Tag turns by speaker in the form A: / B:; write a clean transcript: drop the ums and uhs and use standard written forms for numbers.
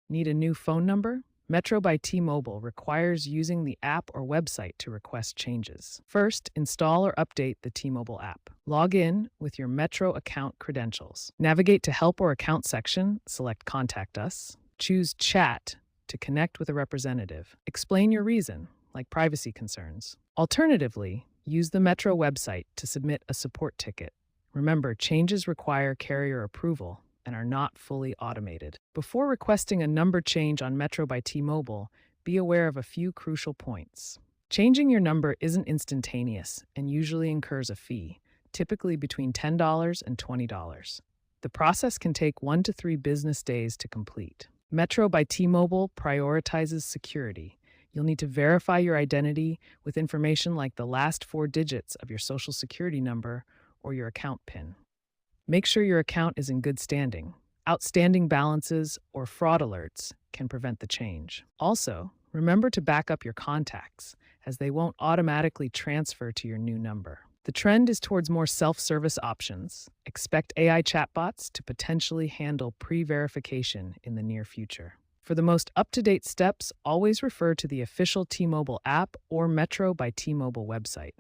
A: Need a new phone number? Metro by T-Mobile requires using the app or website to request changes. First, install or update the T-Mobile app. Log in with your Metro account credentials. Navigate to Help or Account section, select Contact Us. Choose Chat to connect with a representative. Explain your reason, like privacy concerns. Alternatively, use the Metro website to submit a support ticket. Remember, changes require carrier approval and are not fully automated. Before requesting a number change on Metro by T-Mobile, be aware of a few crucial points. Changing your number isn't instantaneous and usually incurs a fee, typically between $10 and $20. The process can take 1 to 3 business days to complete. Metro by T-Mobile prioritizes security. You'll need to verify your identity with information like the last 4 digits of your social security number or your account PIN. Make sure your account is in good standing. Outstanding balances or fraud alerts can prevent the change. Also, remember to back up your contacts, as they won't automatically transfer to your new number. The trend is towards more self-service options. Expect AI chatbots to potentially handle pre-verification in the near future. For the most up-to-date steps, always refer to the official T-Mobile app or Metro by T-Mobile website.